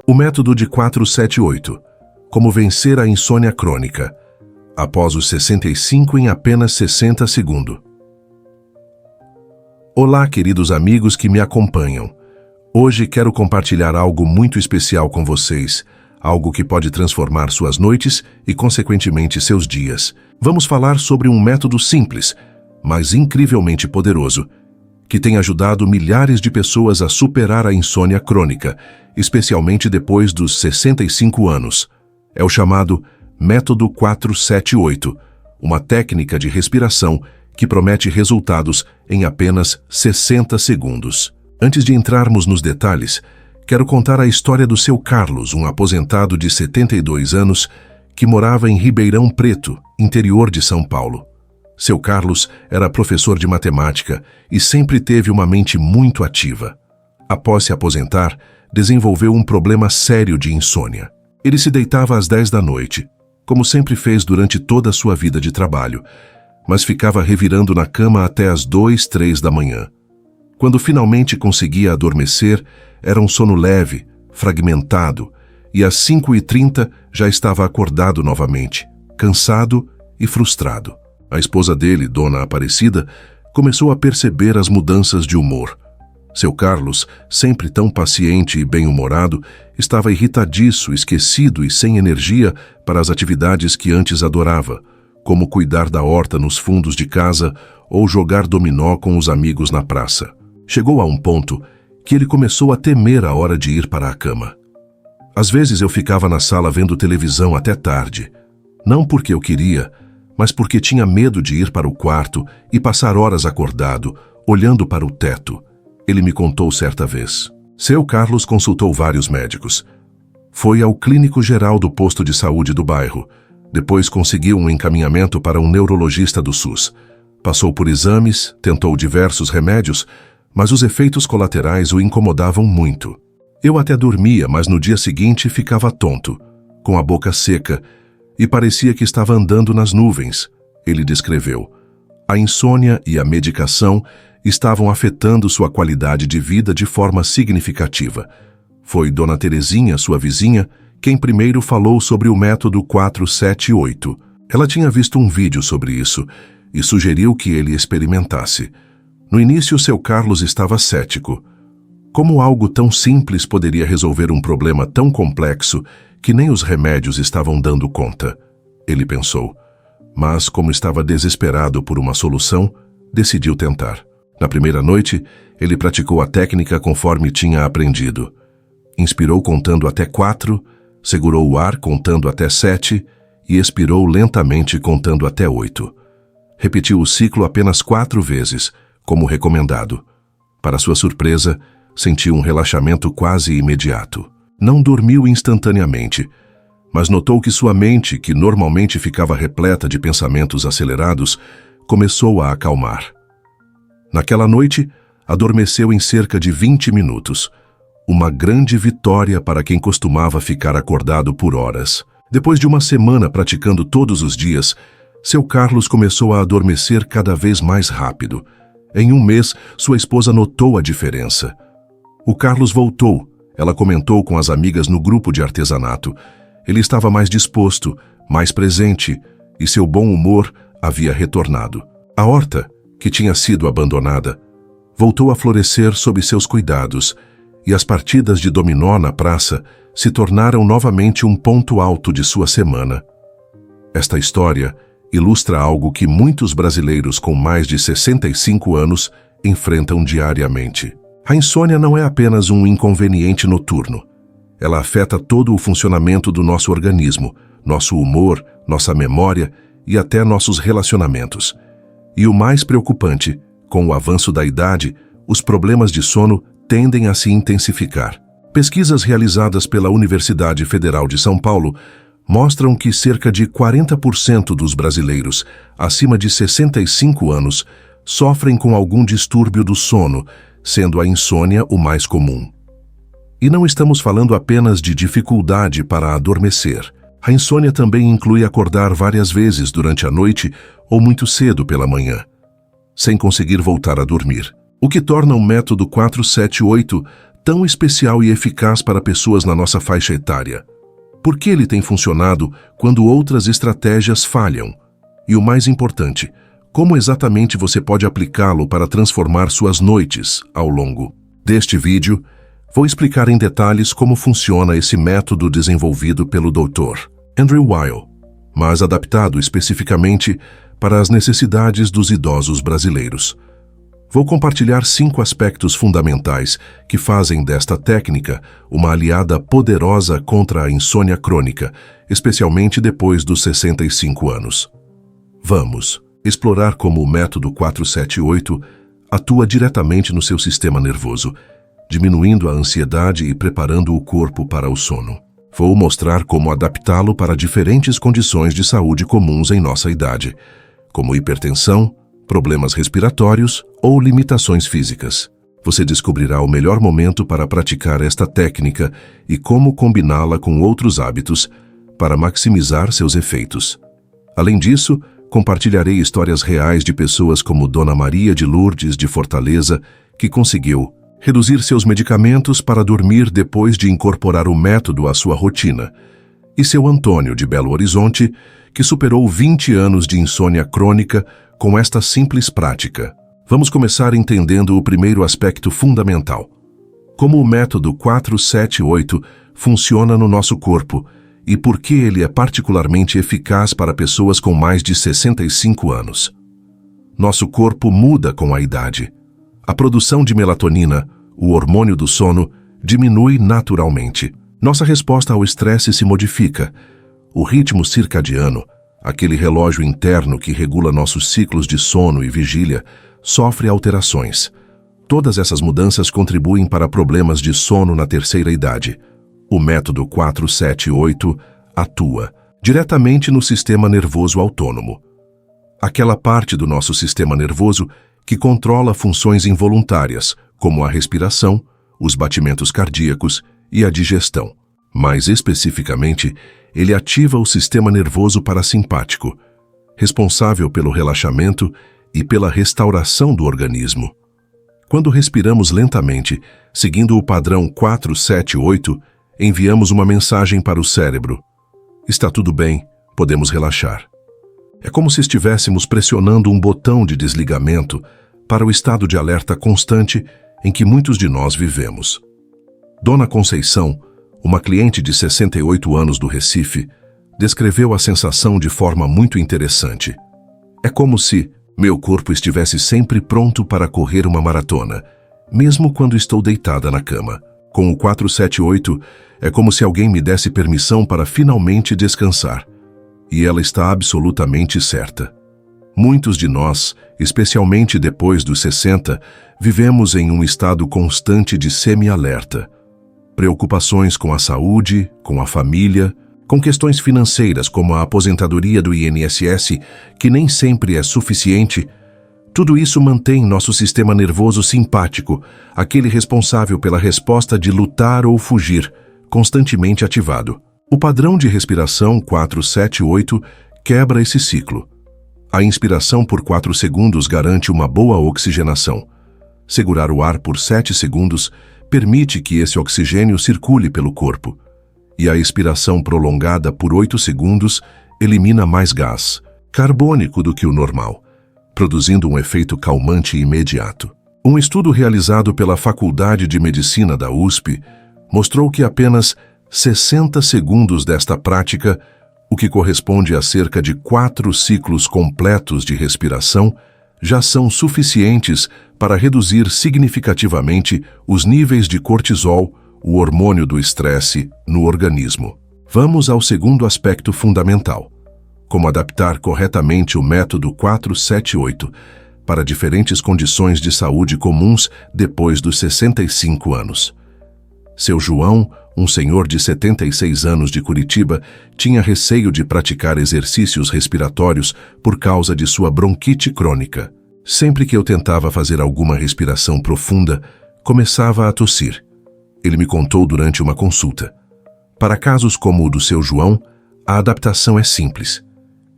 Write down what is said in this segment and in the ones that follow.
O método de 478. Como vencer a insônia crônica. Após os 65 em apenas 60 segundos. Olá, queridos amigos que me acompanham. Hoje quero compartilhar algo muito especial com vocês, algo que pode transformar suas noites e, consequentemente, seus dias. Vamos falar sobre um método simples, mas incrivelmente poderoso, que tem ajudado milhares de pessoas a superar a insônia crônica, especialmente depois dos 65 anos. É o chamado Método 478, uma técnica de respiração que promete resultados em apenas 60 segundos. Antes de entrarmos nos detalhes, quero contar a história do seu Carlos, um aposentado de 72 anos que morava em Ribeirão Preto, interior de São Paulo. Seu Carlos era professor de matemática e sempre teve uma mente muito ativa. Após se aposentar, desenvolveu um problema sério de insônia. Ele se deitava às 10 da noite, como sempre fez durante toda a sua vida de trabalho, mas ficava revirando na cama até às 2, 3 da manhã. Quando finalmente conseguia adormecer, era um sono leve, fragmentado, e às 5h30 já estava acordado novamente, cansado e frustrado. A esposa dele, Dona Aparecida, começou a perceber as mudanças de humor. Seu Carlos, sempre tão paciente e bem-humorado, estava irritadiço, esquecido e sem energia para as atividades que antes adorava, como cuidar da horta nos fundos de casa ou jogar dominó com os amigos na praça. Chegou a um ponto que ele começou a temer a hora de ir para a cama. Às vezes eu ficava na sala vendo televisão até tarde, não porque eu queria, mas porque tinha medo de ir para o quarto e passar horas acordado, olhando para o teto. Ele me contou certa vez. Seu Carlos consultou vários médicos. Foi ao clínico geral do posto de saúde do bairro. Depois conseguiu um encaminhamento para um neurologista do SUS. Passou por exames, tentou diversos remédios, mas os efeitos colaterais o incomodavam muito. Eu até dormia, mas no dia seguinte ficava tonto, com a boca seca, e parecia que estava andando nas nuvens, ele descreveu. A insônia e a medicação estavam afetando sua qualidade de vida de forma significativa. Foi Dona Terezinha, sua vizinha, quem primeiro falou sobre o método 478. Ela tinha visto um vídeo sobre isso e sugeriu que ele experimentasse. No início, seu Carlos estava cético. Como algo tão simples poderia resolver um problema tão complexo que nem os remédios estavam dando conta? Ele pensou. Mas, como estava desesperado por uma solução, decidiu tentar. Na primeira noite, ele praticou a técnica conforme tinha aprendido. Inspirou contando até 4, segurou o ar contando até 7 e expirou lentamente contando até 8. Repetiu o ciclo apenas 4 vezes, como recomendado. Para sua surpresa, sentiu um relaxamento quase imediato. Não dormiu instantaneamente, mas notou que sua mente, que normalmente ficava repleta de pensamentos acelerados, começou a acalmar. Naquela noite, adormeceu em cerca de 20 minutos. Uma grande vitória para quem costumava ficar acordado por horas. Depois de uma semana praticando todos os dias, seu Carlos começou a adormecer cada vez mais rápido. Em um mês, sua esposa notou a diferença. O Carlos voltou. Ela comentou com as amigas no grupo de artesanato. Ele estava mais disposto, mais presente, e seu bom humor havia retornado. A horta, que tinha sido abandonada, voltou a florescer sob seus cuidados, e as partidas de dominó na praça se tornaram novamente um ponto alto de sua semana. Esta história ilustra algo que muitos brasileiros com mais de 65 anos enfrentam diariamente. A insônia não é apenas um inconveniente noturno. Ela afeta todo o funcionamento do nosso organismo, nosso humor, nossa memória e até nossos relacionamentos. E o mais preocupante, com o avanço da idade, os problemas de sono tendem a se intensificar. Pesquisas realizadas pela Universidade Federal de São Paulo mostram que cerca de 40% dos brasileiros acima de 65 anos sofrem com algum distúrbio do sono, sendo a insônia o mais comum. E não estamos falando apenas de dificuldade para adormecer. A insônia também inclui acordar várias vezes durante a noite ou muito cedo pela manhã, sem conseguir voltar a dormir. O que torna o método 478 tão especial e eficaz para pessoas na nossa faixa etária? Por que ele tem funcionado quando outras estratégias falham? E o mais importante, como exatamente você pode aplicá-lo para transformar suas noites ao longo deste vídeo? Vou explicar em detalhes como funciona esse método desenvolvido pelo Dr. Andrew Weil, mas adaptado especificamente para as necessidades dos idosos brasileiros. Vou compartilhar 5 aspectos fundamentais que fazem desta técnica uma aliada poderosa contra a insônia crônica, especialmente depois dos 65 anos. Vamos explorar como o método 478 atua diretamente no seu sistema nervoso, diminuindo a ansiedade e preparando o corpo para o sono. Vou mostrar como adaptá-lo para diferentes condições de saúde comuns em nossa idade, como hipertensão, problemas respiratórios ou limitações físicas. Você descobrirá o melhor momento para praticar esta técnica e como combiná-la com outros hábitos para maximizar seus efeitos. Além disso, compartilharei histórias reais de pessoas como Dona Maria de Lourdes, de Fortaleza, que conseguiu reduzir seus medicamentos para dormir depois de incorporar o método à sua rotina, e seu Antônio, de Belo Horizonte, que superou 20 anos de insônia crônica com esta simples prática. Vamos começar entendendo o primeiro aspecto fundamental: como o método 478 funciona no nosso corpo e por que ele é particularmente eficaz para pessoas com mais de 65 anos. Nosso corpo muda com a idade. A produção de melatonina, o hormônio do sono, diminui naturalmente. Nossa resposta ao estresse se modifica. O ritmo circadiano, aquele relógio interno que regula nossos ciclos de sono e vigília, sofre alterações. Todas essas mudanças contribuem para problemas de sono na terceira idade. O método 478 atua diretamente no sistema nervoso autônomo, aquela parte do nosso sistema nervoso que controla funções involuntárias, como a respiração, os batimentos cardíacos e a digestão. Mais especificamente, ele ativa o sistema nervoso parasimpático, responsável pelo relaxamento e pela restauração do organismo. Quando respiramos lentamente, seguindo o padrão 478, enviamos uma mensagem para o cérebro: está tudo bem, podemos relaxar. É como se estivéssemos pressionando um botão de desligamento para o estado de alerta constante em que muitos de nós vivemos. Dona Conceição, uma cliente de 68 anos do Recife, descreveu a sensação de forma muito interessante. É como se meu corpo estivesse sempre pronto para correr uma maratona, mesmo quando estou deitada na cama. Com o 478, é como se alguém me desse permissão para finalmente descansar. E ela está absolutamente certa. Muitos de nós, especialmente depois dos 60, vivemos em um estado constante de semi-alerta. Preocupações com a saúde, com a família, com questões financeiras como a aposentadoria do INSS, que nem sempre é suficiente. Tudo isso mantém nosso sistema nervoso simpático, aquele responsável pela resposta de lutar ou fugir, constantemente ativado. O padrão de respiração 478 quebra esse ciclo. A inspiração por 4 segundos garante uma boa oxigenação. Segurar o ar por 7 segundos permite que esse oxigênio circule pelo corpo. E a expiração prolongada por 8 segundos elimina mais gás carbônico do que o normal, produzindo um efeito calmante imediato. Um estudo realizado pela Faculdade de Medicina da USP mostrou que apenas 60 segundos desta prática, o que corresponde a cerca de 4 ciclos completos de respiração, já são suficientes para reduzir significativamente os níveis de cortisol, o hormônio do estresse, no organismo. Vamos ao segundo aspecto fundamental: como adaptar corretamente o método 478 para diferentes condições de saúde comuns depois dos 65 anos. Seu João, um senhor de 76 anos de Curitiba, tinha receio de praticar exercícios respiratórios por causa de sua bronquite crônica. Sempre que eu tentava fazer alguma respiração profunda, começava a tossir. Ele me contou durante uma consulta. Para casos como o do seu João, a adaptação é simples.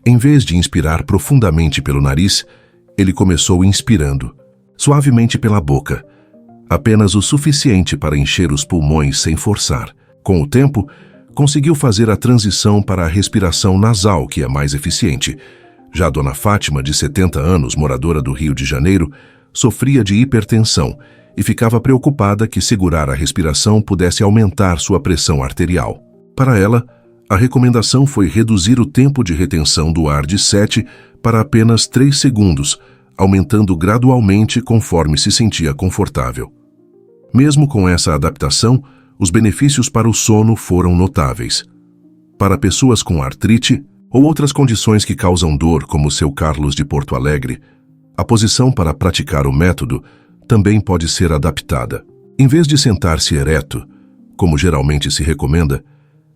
Em vez de inspirar profundamente pelo nariz, ele começou inspirando, suavemente pela boca, apenas o suficiente para encher os pulmões sem forçar. Com o tempo, conseguiu fazer a transição para a respiração nasal, que é mais eficiente. Já Dona Fátima, de 70 anos, moradora do Rio de Janeiro, sofria de hipertensão e ficava preocupada que segurar a respiração pudesse aumentar sua pressão arterial. Para ela, a recomendação foi reduzir o tempo de retenção do ar de 7 para apenas 3 segundos, aumentando gradualmente conforme se sentia confortável. Mesmo com essa adaptação, os benefícios para o sono foram notáveis. Para pessoas com artrite ou outras condições que causam dor, como o seu Carlos de Porto Alegre, a posição para praticar o método também pode ser adaptada. Em vez de sentar-se ereto, como geralmente se recomenda,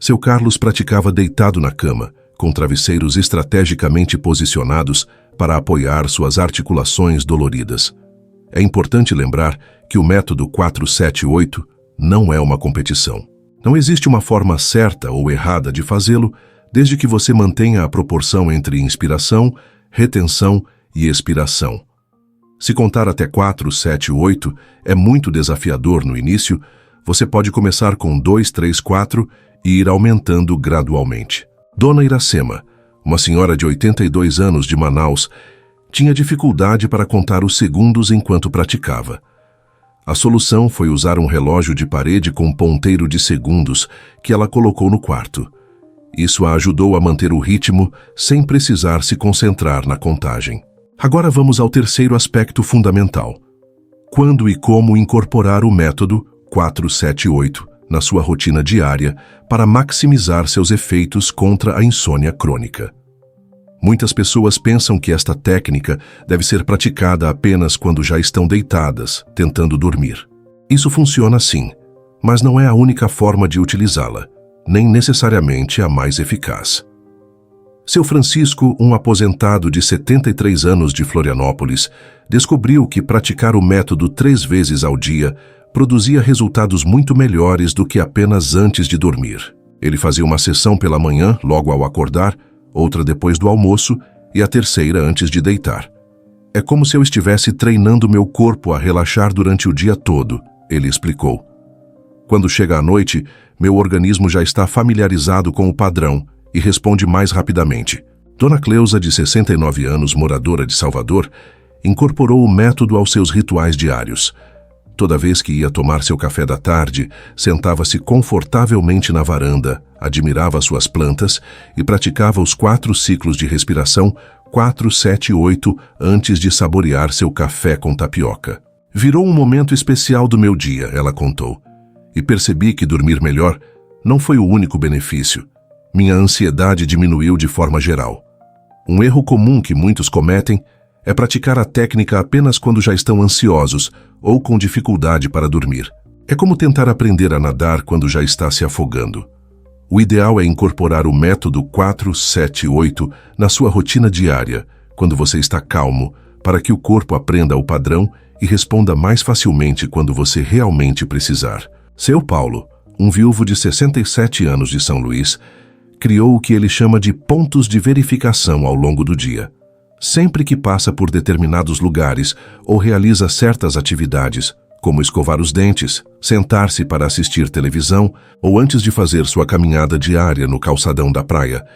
seu Carlos praticava deitado na cama, com travesseiros estrategicamente posicionados para apoiar suas articulações doloridas. É importante lembrar que o método 4-7-8 não é uma competição. Não existe uma forma certa ou errada de fazê-lo, desde que você mantenha a proporção entre inspiração, retenção e expiração. Se contar até 4, 7, 8 é muito desafiador no início, você pode começar com 2, 3, 4 e ir aumentando gradualmente. Dona Iracema, uma senhora de 82 anos de Manaus, tinha dificuldade para contar os segundos enquanto praticava. A solução foi usar um relógio de parede com ponteiro de segundos que ela colocou no quarto. Isso a ajudou a manter o ritmo sem precisar se concentrar na contagem. Agora vamos ao terceiro aspecto fundamental. Quando e como incorporar o método 4-7-8 na sua rotina diária para maximizar seus efeitos contra a insônia crônica. Muitas pessoas pensam que esta técnica deve ser praticada apenas quando já estão deitadas, tentando dormir. Isso funciona sim, mas não é a única forma de utilizá-la, nem necessariamente a mais eficaz. Seu Francisco, um aposentado de 73 anos de Florianópolis, descobriu que praticar o método 3 vezes ao dia produzia resultados muito melhores do que apenas antes de dormir. Ele fazia uma sessão pela manhã, logo ao acordar, outra depois do almoço e a terceira antes de deitar. É como se eu estivesse treinando meu corpo a relaxar durante o dia todo, ele explicou. Quando chega a noite, meu organismo já está familiarizado com o padrão e responde mais rapidamente. Dona Cleusa, de 69 anos, moradora de Salvador, incorporou o método aos seus rituais diários. Toda vez que ia tomar seu café da tarde, sentava-se confortavelmente na varanda, admirava suas plantas e praticava os 4 ciclos de respiração 4-7-8 antes de saborear seu café com tapioca. Virou um momento especial do meu dia, ela contou, e percebi que dormir melhor não foi o único benefício. Minha ansiedade diminuiu de forma geral. Um erro comum que muitos cometem é praticar a técnica apenas quando já estão ansiosos ou com dificuldade para dormir. É como tentar aprender a nadar quando já está se afogando. O ideal é incorporar o método 4-7-8 na sua rotina diária, quando você está calmo, para que o corpo aprenda o padrão e responda mais facilmente quando você realmente precisar. Seu Paulo, um viúvo de 67 anos de São Luís, criou o que ele chama de pontos de verificação ao longo do dia. Sempre que passa por determinados lugares ou realiza certas atividades, como escovar os dentes, sentar-se para assistir televisão ou antes de fazer sua caminhada diária no calçadão da praia,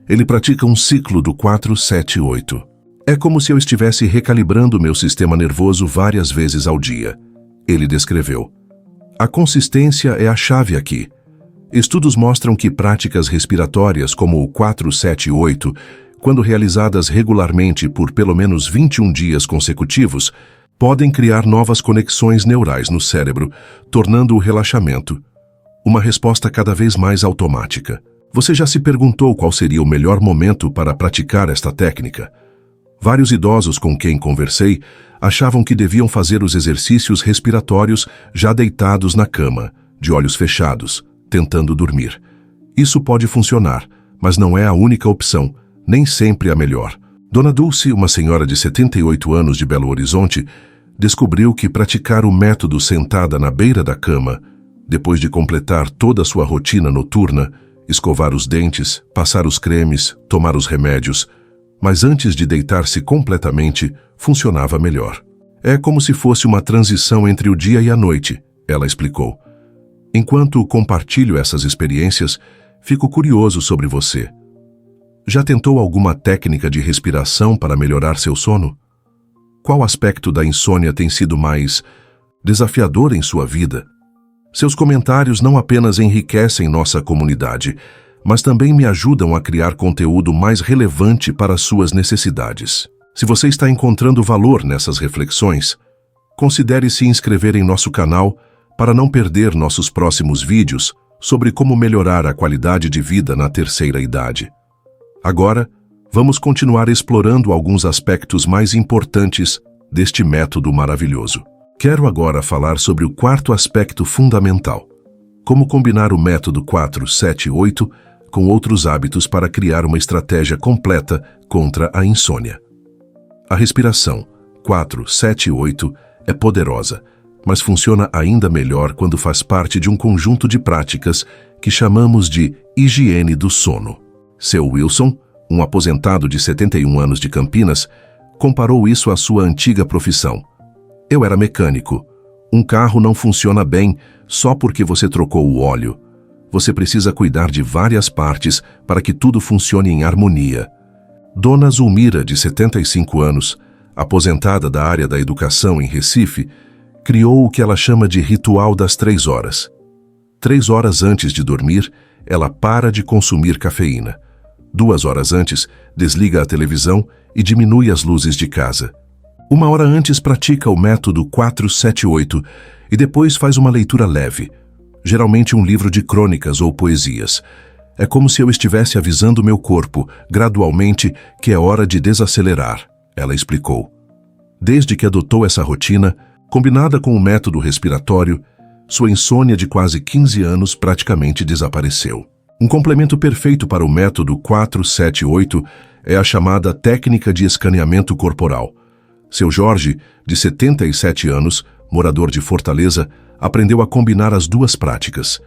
ele pratica um ciclo do 4-7-8. É como se eu estivesse recalibrando meu sistema nervoso várias vezes ao dia. Ele descreveu. A consistência é a chave aqui. Estudos mostram que práticas respiratórias como o 4-7-8, quando realizadas regularmente por pelo menos 21 dias consecutivos, podem criar novas conexões neurais no cérebro, tornando o relaxamento uma resposta cada vez mais automática. Você já se perguntou qual seria o melhor momento para praticar esta técnica? Vários idosos com quem conversei achavam que deviam fazer os exercícios respiratórios já deitados na cama, de olhos fechados, tentando dormir. Isso pode funcionar, mas não é a única opção, nem sempre a melhor. Dona Dulce, uma senhora de 78 anos de Belo Horizonte, descobriu que praticar o método sentada na beira da cama, depois de completar toda a sua rotina noturna, escovar os dentes, passar os cremes, tomar os remédios, mas antes de deitar-se completamente, funcionava melhor. É como se fosse uma transição entre o dia e a noite, ela explicou. Enquanto compartilho essas experiências, fico curioso sobre você. Já tentou alguma técnica de respiração para melhorar seu sono? Qual aspecto da insônia tem sido mais desafiador em sua vida? Seus comentários não apenas enriquecem nossa comunidade, mas também me ajudam a criar conteúdo mais relevante para suas necessidades. Se você está encontrando valor nessas reflexões, considere se inscrever em nosso canal para não perder nossos próximos vídeos sobre como melhorar a qualidade de vida na terceira idade. Agora, vamos continuar explorando alguns aspectos mais importantes deste método maravilhoso. Quero agora falar sobre o quarto aspecto fundamental: como combinar o método 4-7-8 com outros hábitos para criar uma estratégia completa contra a insônia. A respiração 4-7-8 é poderosa, mas funciona ainda melhor quando faz parte de um conjunto de práticas que chamamos de higiene do sono. Seu Wilson, um aposentado de 71 anos de Campinas, comparou isso à sua antiga profissão. Eu era mecânico. Um carro não funciona bem só porque você trocou o óleo. Você precisa cuidar de várias partes para que tudo funcione em harmonia. Dona Zulmira, de 75 anos, aposentada da área da educação em Recife, criou o que ela chama de ritual das 3 horas. 3 horas antes de dormir, ela para de consumir cafeína. 2 horas antes, desliga a televisão e diminui as luzes de casa. 1 hora antes, pratica o método 4-7-8 e depois faz uma leitura leve, geralmente um livro de crônicas ou poesias. É como se eu estivesse avisando meu corpo, gradualmente, que é hora de desacelerar, ela explicou. Desde que adotou essa rotina, combinada com o método respiratório, sua insônia de quase 15 anos praticamente desapareceu. Um complemento perfeito para o método 4-7-8 é a chamada técnica de escaneamento corporal. Seu Jorge, de 77 anos, morador de Fortaleza, aprendeu a combinar as duas práticas.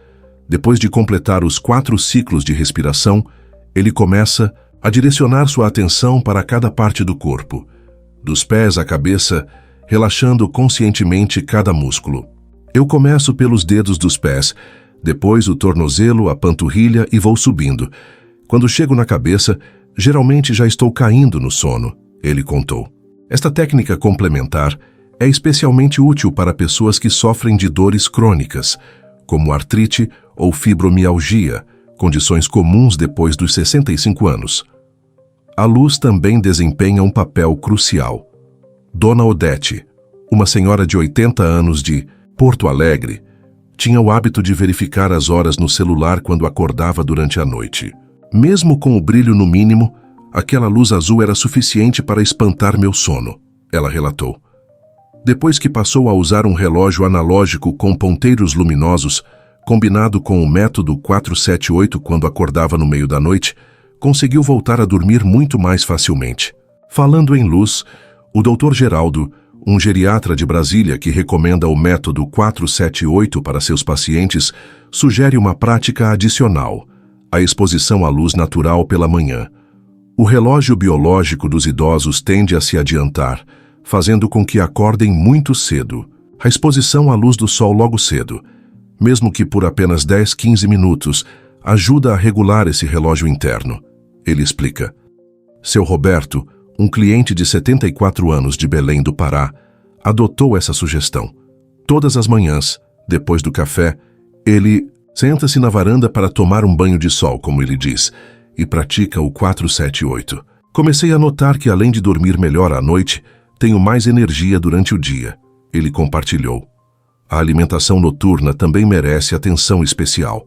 Depois de completar os 4 ciclos de respiração, ele começa a direcionar sua atenção para cada parte do corpo, dos pés à cabeça, relaxando conscientemente cada músculo. Eu começo pelos dedos dos pés, depois o tornozelo, a panturrilha e vou subindo. Quando chego na cabeça, geralmente já estou caindo no sono, ele contou. Esta técnica complementar é especialmente útil para pessoas que sofrem de dores crônicas, como artrite ou fibromialgia, condições comuns depois dos 65 anos. A luz também desempenha um papel crucial. Dona Odete, uma senhora de 80 anos de Porto Alegre, tinha o hábito de verificar as horas no celular quando acordava durante a noite. Mesmo com o brilho no mínimo, aquela luz azul era suficiente para espantar meu sono, ela relatou. Depois que passou a usar um relógio analógico com ponteiros luminosos, combinado com o método 4-7-8 quando acordava no meio da noite, conseguiu voltar a dormir muito mais facilmente. Falando em luz, o Dr. Geraldo, um geriatra de Brasília que recomenda o método 4-7-8 para seus pacientes, sugere uma prática adicional, a exposição à luz natural pela manhã. O relógio biológico dos idosos tende a se adiantar, fazendo com que acordem muito cedo. A exposição à luz do sol logo cedo, mesmo que por apenas 10-15 minutos, ajuda a regular esse relógio interno, ele explica. Seu Roberto, um cliente de 74 anos de Belém do Pará, adotou essa sugestão. Todas as manhãs, depois do café, ele senta-se na varanda para tomar um banho de sol, como ele diz, e pratica o 4-7-8. Comecei a notar que, além de dormir melhor à noite, tenho mais energia durante o dia, ele compartilhou. A alimentação noturna também merece atenção especial.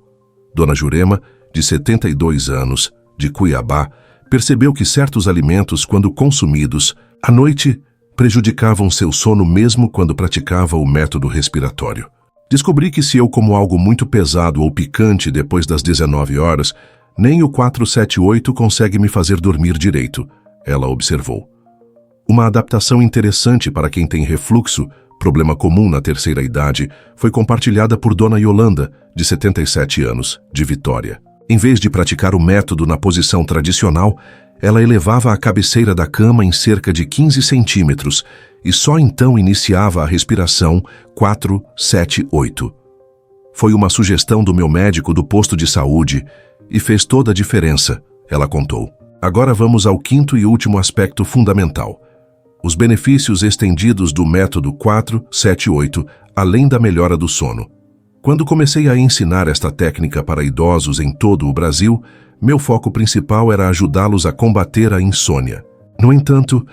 Dona Jurema, de 72 anos, de Cuiabá, percebeu que certos alimentos, quando consumidos, à noite, prejudicavam seu sono mesmo quando praticava o método respiratório. Descobri que se eu como algo muito pesado ou picante depois das 19 horas, nem o 4-7-8 consegue me fazer dormir direito, ela observou. Uma adaptação interessante para quem tem refluxo, problema comum na terceira idade, foi compartilhada por Dona Yolanda, de 77 anos, de Vitória. Em vez de praticar o método na posição tradicional, ela elevava a cabeceira da cama em cerca de 15 centímetros e só então iniciava a respiração 4-7-8. Foi uma sugestão do meu médico do posto de saúde e fez toda a diferença, ela contou. Agora vamos ao quinto e último aspecto fundamental: os benefícios estendidos do método 4-7-8, além da melhora do sono. Quando comecei a ensinar esta técnica para idosos em todo o Brasil, meu foco principal era ajudá-los a combater a insônia. No entanto,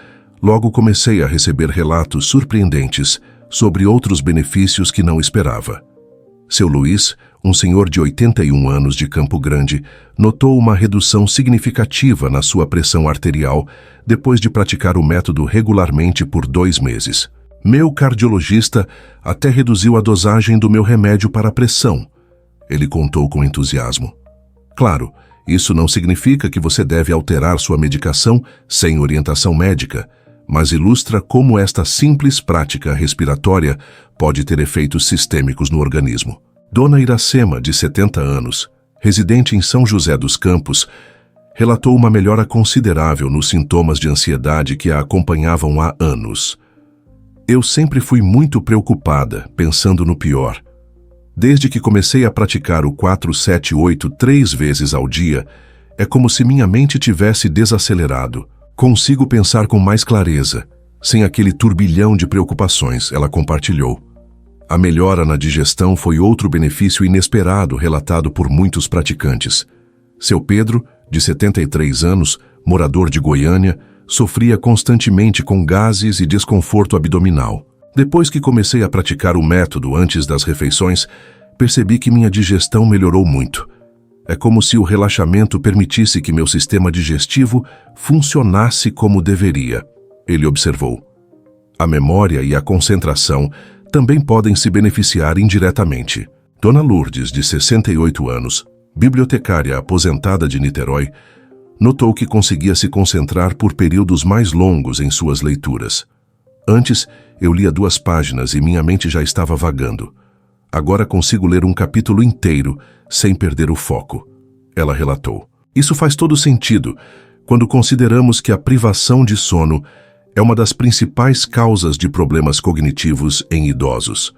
logo comecei a receber relatos surpreendentes sobre outros benefícios que não esperava. Seu Luiz, um senhor de 81 anos de Campo Grande, notou uma redução significativa na sua pressão arterial depois de praticar o método regularmente por 2 meses. Meu cardiologista até reduziu a dosagem do meu remédio para a pressão, ele contou com entusiasmo. Claro, isso não significa que você deve alterar sua medicação sem orientação médica, mas ilustra como esta simples prática respiratória pode ter efeitos sistêmicos no organismo. Dona Iracema, de 70 anos, residente em São José dos Campos, relatou uma melhora considerável nos sintomas de ansiedade que a acompanhavam há anos. Eu sempre fui muito preocupada, pensando no pior. Desde que comecei a praticar o 4-7-8 3 vezes ao dia, é como se minha mente tivesse desacelerado. Consigo pensar com mais clareza, sem aquele turbilhão de preocupações, ela compartilhou. A melhora na digestão foi outro benefício inesperado relatado por muitos praticantes. Seu Pedro, de 73 anos, morador de Goiânia, sofria constantemente com gases e desconforto abdominal. Depois que comecei a praticar o método antes das refeições, percebi que minha digestão melhorou muito. É como se o relaxamento permitisse que meu sistema digestivo funcionasse como deveria, ele observou. A memória e a concentração também podem se beneficiar indiretamente. Dona Lourdes, de 68 anos, bibliotecária aposentada de Niterói, notou que conseguia se concentrar por períodos mais longos em suas leituras. Antes, eu lia 2 páginas e minha mente já estava vagando. Agora consigo ler um capítulo inteiro sem perder o foco, ela relatou. Isso faz todo sentido quando consideramos que a privação de sono é uma das principais causas de problemas cognitivos em idosos.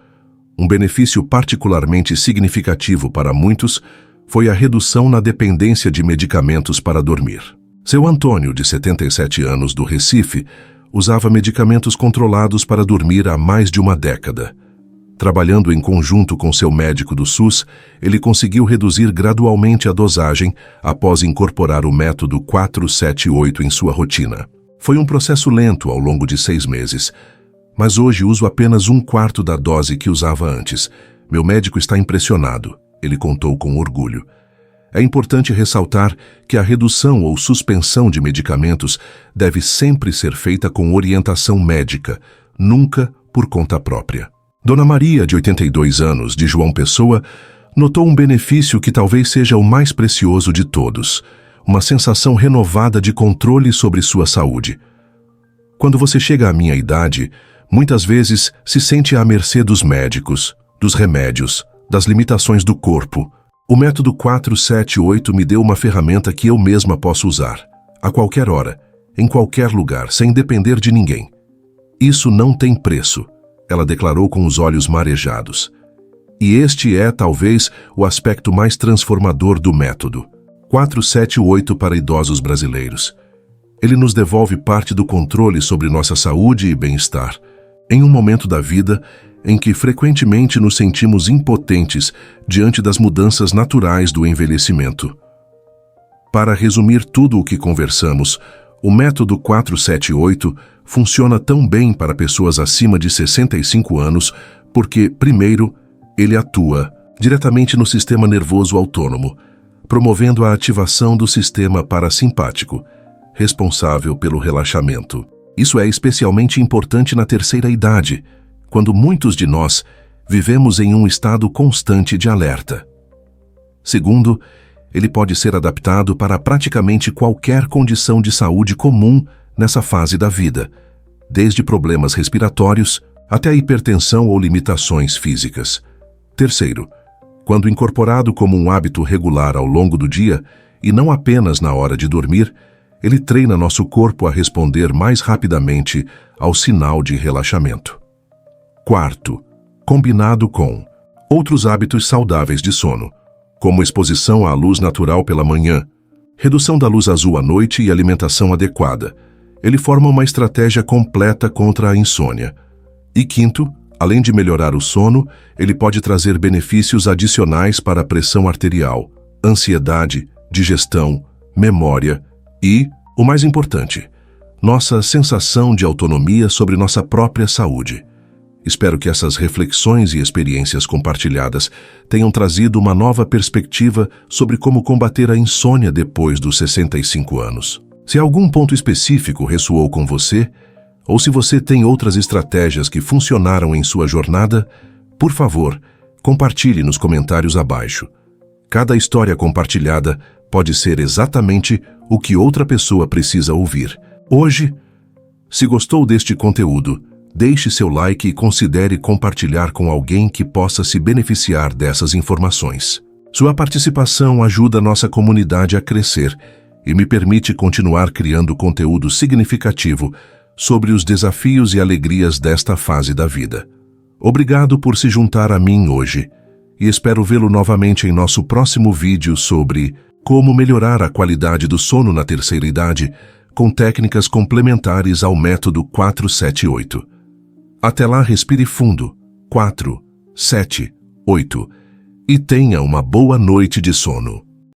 Um benefício particularmente significativo para muitos foi a redução na dependência de medicamentos para dormir. Seu Antônio, de 77 anos, do Recife, usava medicamentos controlados para dormir há mais de uma década. Trabalhando em conjunto com seu médico do SUS, ele conseguiu reduzir gradualmente a dosagem após incorporar o método 4-7-8 em sua rotina. Foi um processo lento ao longo de 6 meses, mas hoje uso apenas 1/4 da dose que usava antes. Meu médico está impressionado, ele contou com orgulho. É importante ressaltar que a redução ou suspensão de medicamentos deve sempre ser feita com orientação médica, nunca por conta própria. Dona Maria, de 82 anos, de João Pessoa, notou um benefício que talvez seja o mais precioso de todos: uma sensação renovada de controle sobre sua saúde. Quando você chega à minha idade, muitas vezes se sente à mercê dos médicos, dos remédios, das limitações do corpo. O método 4-7-8 me deu uma ferramenta que eu mesma posso usar, a qualquer hora, em qualquer lugar, sem depender de ninguém. Isso não tem preço, ela declarou com os olhos marejados. E este é, talvez, o aspecto mais transformador do método. 4-7-8 para idosos brasileiros. Ele nos devolve parte do controle sobre nossa saúde e bem-estar, em um momento da vida em que frequentemente nos sentimos impotentes diante das mudanças naturais do envelhecimento. Para resumir tudo o que conversamos, o método 4-7-8 funciona tão bem para pessoas acima de 65 anos porque, primeiro, ele atua diretamente no sistema nervoso autônomo, promovendo a ativação do sistema parasimpático, responsável pelo relaxamento. Isso é especialmente importante na terceira idade, quando muitos de nós vivemos em um estado constante de alerta. Segundo, ele pode ser adaptado para praticamente qualquer condição de saúde comum nessa fase da vida, desde problemas respiratórios até a hipertensão ou limitações físicas. Terceiro, quando incorporado como um hábito regular ao longo do dia, e não apenas na hora de dormir, Ele treina nosso corpo a responder mais rapidamente ao sinal de relaxamento. Quarto, combinado com outros hábitos saudáveis de sono, como exposição à luz natural pela manhã, redução da luz azul à noite e alimentação adequada. Ele forma uma estratégia completa contra a insônia. E quinto, além de melhorar o sono, ele pode trazer benefícios adicionais para a pressão arterial, ansiedade, digestão, memória e, o mais importante, nossa sensação de autonomia sobre nossa própria saúde. Espero que essas reflexões e experiências compartilhadas tenham trazido uma nova perspectiva sobre como combater a insônia depois dos 65 anos. Se algum ponto específico ressoou com você, ou se você tem outras estratégias que funcionaram em sua jornada, por favor, compartilhe nos comentários abaixo. Cada história compartilhada pode ser exatamente o que outra pessoa precisa ouvir. Hoje, se gostou deste conteúdo, deixe seu like e considere compartilhar com alguém que possa se beneficiar dessas informações. Sua participação ajuda nossa comunidade a crescer e me permite continuar criando conteúdo significativo sobre os desafios e alegrias desta fase da vida. Obrigado por se juntar a mim hoje e espero vê-lo novamente em nosso próximo vídeo sobre como melhorar a qualidade do sono na terceira idade com técnicas complementares ao método 478. Até lá, respire fundo, 4, 7, 8, e tenha uma boa noite de sono.